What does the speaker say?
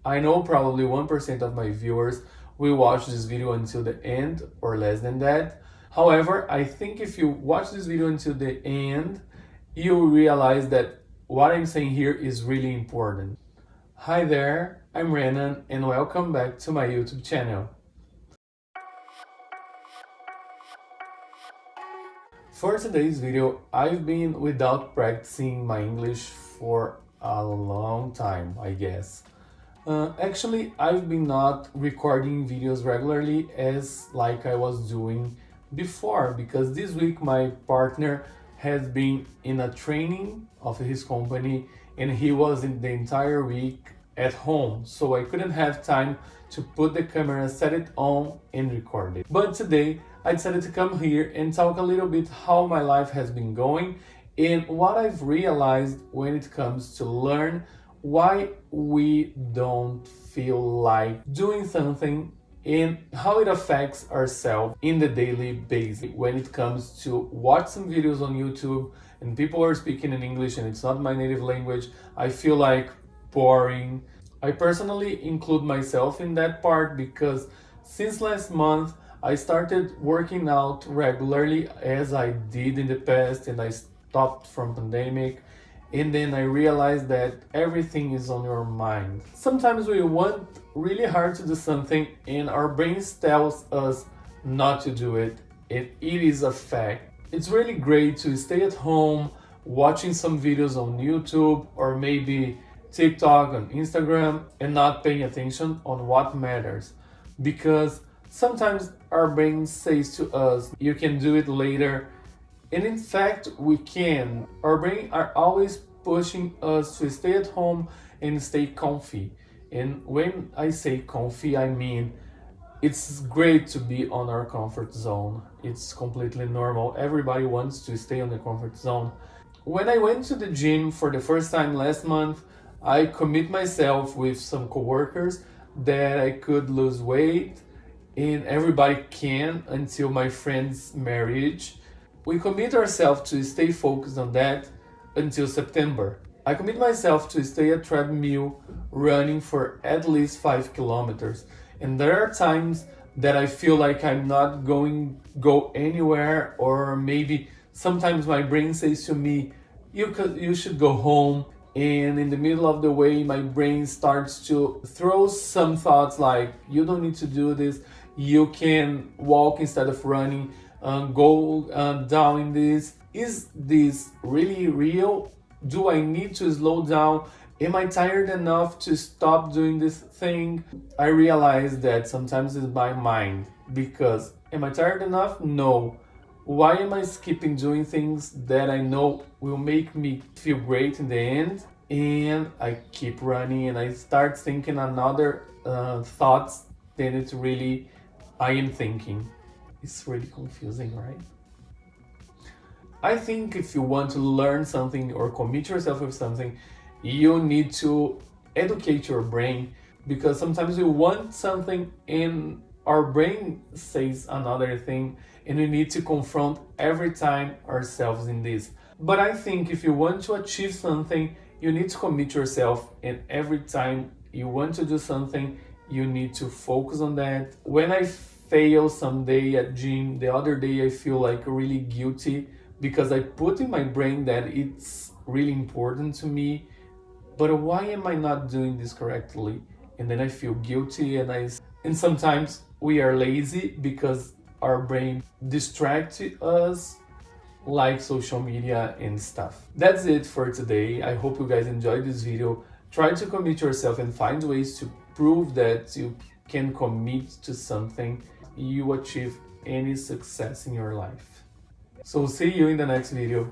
I know probably 1% of my viewers will watch this video until the end or less than that. However, I think if you watch this video until the end, you will realize that what I'm saying here is really important. Hi there, I'm Renan and welcome back to my YouTube channel. For today's video, I've been without practicing my English for a long time, I guess. Actually, I've been not recording videos regularly as like I was doing before, because this week my partner has been in a training of his company and he was in the entire week at home, so I couldn't have time to put the camera, set it on and record it. But today I decided to come here and talk a little bit how my life has been going and what I've realized when it comes to learn why we don't feel like doing something and how it affects ourselves in the daily basis. When it comes to watch some videos on YouTube and people are speaking in English and it's not my native language, I feel like boring. I personally include myself in that part because since last month I started working out regularly as I did in the past, and I stopped from pandemic, and then I realized that everything is on your mind. Sometimes we want really hard to do something and our brains tells us not to do it, and it is a fact. It's really great to stay at home watching some videos on YouTube or maybe TikTok and Instagram and not paying attention on what matters, because sometimes our brain says to us, you can do it later. And in fact, we can. Our brain are always pushing us to stay at home and stay comfy. And when I say comfy, I mean it's great to be on our comfort zone. It's completely normal. Everybody wants to stay on the comfort zone. When I went to the gym for the first time last month, I commit myself with some coworkers that I could lose weight, and everybody can until my friend's marriage. We commit ourselves to stay focused on that until September. I commit myself to stay at treadmill running for at least 5 kilometers. And there are times that I feel like I'm not go anywhere, or maybe sometimes my brain says to me, you should go home. And in the middle of the way, my brain starts to throw some thoughts like, you don't need to do this, you can walk instead of running, go down in this. Is this really real? Do I need to slow down? Am I tired enough to stop doing this thing? I realize that sometimes it's my mind, because am I tired enough? No. Why am I skipping doing things that I know will make me feel great in the end? And I keep running and I start thinking another thoughts than it's really I am thinking. It's really confusing, right? I think if you want to learn something or commit yourself with something, you need to educate your brain, because sometimes we want something and our brain says another thing, and we need to confront every time ourselves in this. But I think if you want to achieve something, you need to commit yourself, and every time you want to do something, you need to focus on that. When I fail someday at gym, the other day I feel like really guilty because I put in my brain that it's really important to me, but why am I not doing this correctly? And then I feel guilty, and sometimes we are lazy because our brain distracts us, like social media and stuff. That's it for today. I hope you guys enjoyed this video. Try to commit yourself and find ways to prove that you can commit to something, you achieve any success in your life. So see you in the next video.